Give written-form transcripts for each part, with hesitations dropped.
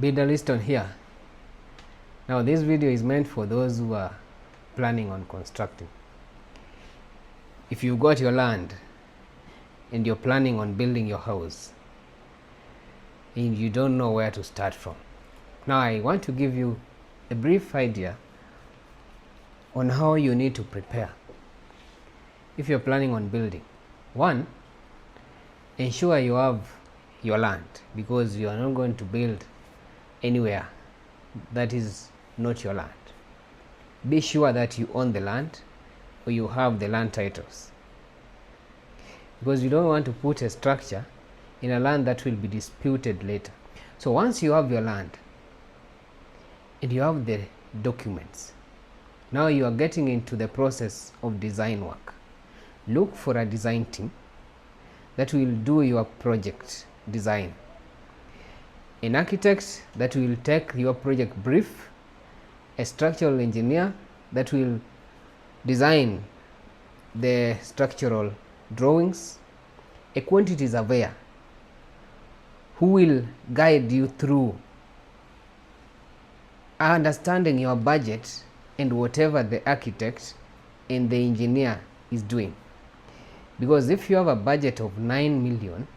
BuilderListone here. Now this video is meant for those who are planning on constructing. If you've got your land and you're planning on building your house and you don't know where to start from, now I want to give you a brief idea on how you need to prepare if you're planning on building. One, ensure you have your land, because you are not going to build anywhere that is not your land. Be sure that you own the land or you have the land titles, because you don't want to put a structure in a land that will be disputed later. So once you have your land and you have the documents, now you are getting into the process of design work. Look for a design team that will do your project design, an architect that will take your project brief, a structural engineer that will design the structural drawings, a quantity surveyor who will guide you through understanding your budget and whatever the architect and the engineer is doing. Because if you have a budget of 9 million,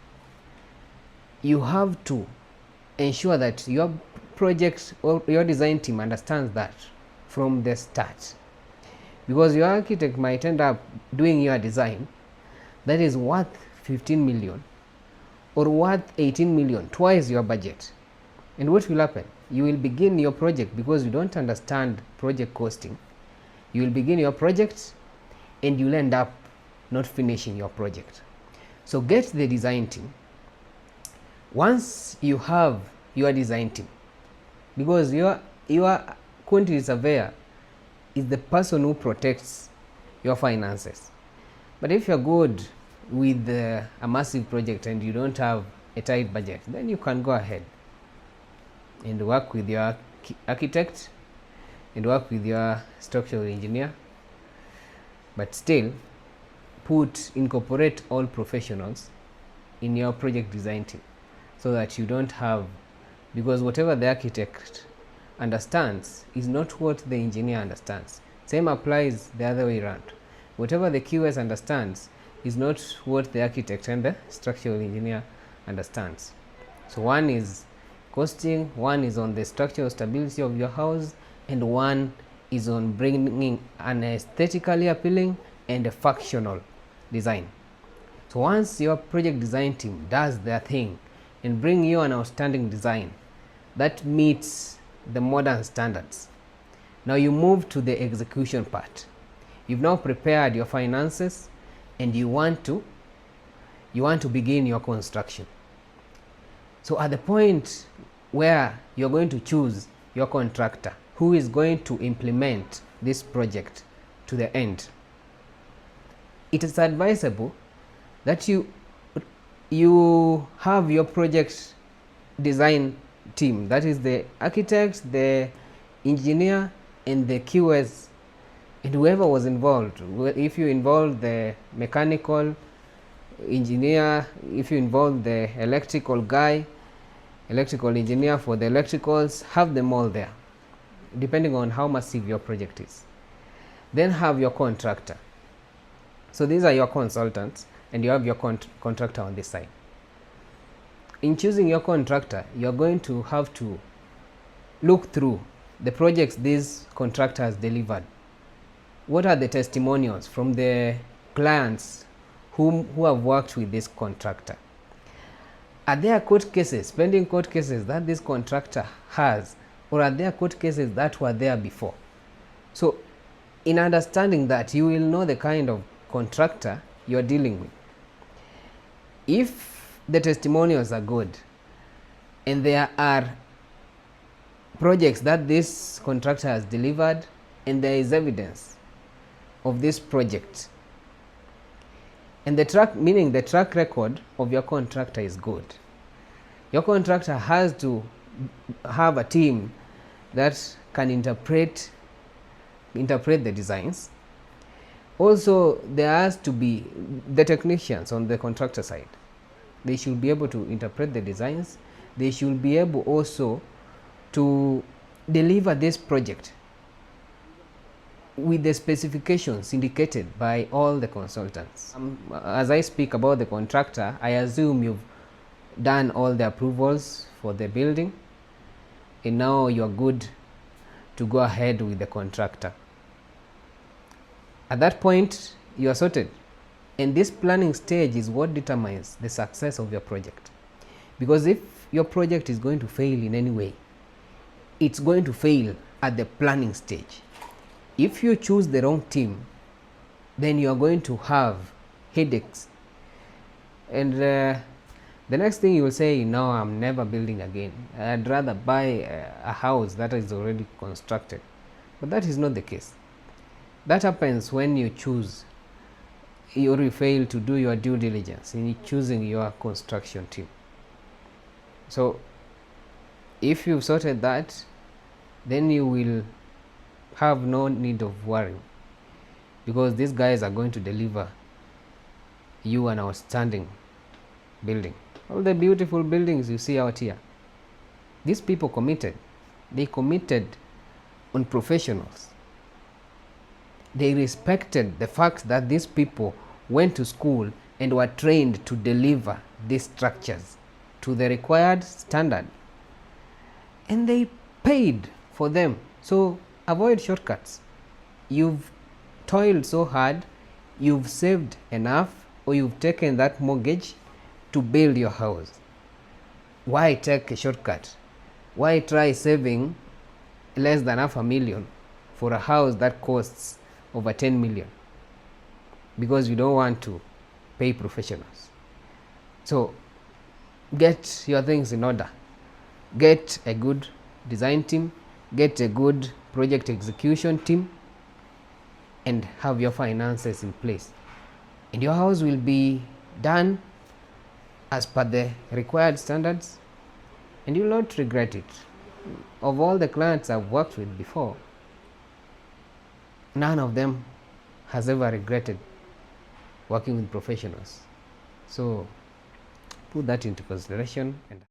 you have to ensure that your project or your design team understands that from the start, because your architect might end up doing your design that is worth 15 million or worth 18 million, twice your budget. And what will happen? You will begin your project, because you don't understand project costing. You will begin your project and you'll end up not finishing your project. So get the design team. Once you have your design team, because your quantity surveyor is the person who protects your finances. But if you're good with a massive project and you don't have a tight budget, then you can go ahead and work with your architect and work with your structural engineer, but still incorporate all professionals in your project design team, so that you don't have, because whatever the architect understands is not what the engineer understands. Same applies the other way around. Whatever the QS understands is not what the architect and the structural engineer understands. So one is costing, one is on the structural stability of your house, and one is on bringing an aesthetically appealing and a functional design. So once your project design team does their thing and bring you an outstanding design that meets the modern standards, now you move to the execution part. You've now prepared your finances and you want to begin your construction. So at the point where you're going to choose your contractor who is going to implement this project to the end, it is advisable that you have your project design team, that is the architect, the engineer, and the QS, and whoever was involved. If you involve the mechanical engineer, if you involve the electrical guy, electrical engineer for the electricals, have them all there, depending on how massive your project is. Then have your contractor. So these are your consultants, and you have your contractor on this side. In choosing your contractor, you're going to have to look through the projects this contractor has delivered. What are the testimonials from the clients who have worked with this contractor? Are there court cases, pending court cases that this contractor has, or are there court cases that were there before? So in understanding that, you will know the kind of contractor you're dealing with. If the testimonials are good and there are projects that this contractor has delivered and there is evidence of this project, and the track record of your contractor is good, your contractor has to have a team that can interpret the designs. Also, there has to be the technicians on the contractor side. They should be able to interpret the designs. They should be able also to deliver this project with the specifications indicated by all the consultants. As I speak about the contractor, I assume you've done all the approvals for the building, and now you're good to go ahead with the contractor. At that point, you are sorted, and this planning stage is what determines the success of your project. Because if your project is going to fail in any way, it's going to fail at the planning stage. If you choose the wrong team, then you are going to have headaches, and the next thing you will say, no, I'm never building again. I'd rather buy a house that is already constructed. But that is not the case. That happens when you choose, you fail to do your due diligence in choosing your construction team. So if you've sorted that, then you will have no need of worrying, because these guys are going to deliver you an outstanding building. All the beautiful buildings you see out here, these people committed. They committed on professionals. They respected the fact that these people went to school and were trained to deliver these structures to the required standard, and they paid for them. So avoid shortcuts. You've toiled so hard, you've saved enough, or you've taken that mortgage to build your house. Why take a shortcut? Why try saving less than $500,000 for a house that costs over 10 million? Because you don't want to pay professionals. So get your things in order. Get a good design team, get a good project execution team, and have your finances in place, and your house will be done as per the required standards, and you will not regret it. Of all the clients I've worked with before, none of them has ever regretted working with professionals. So put that into consideration. And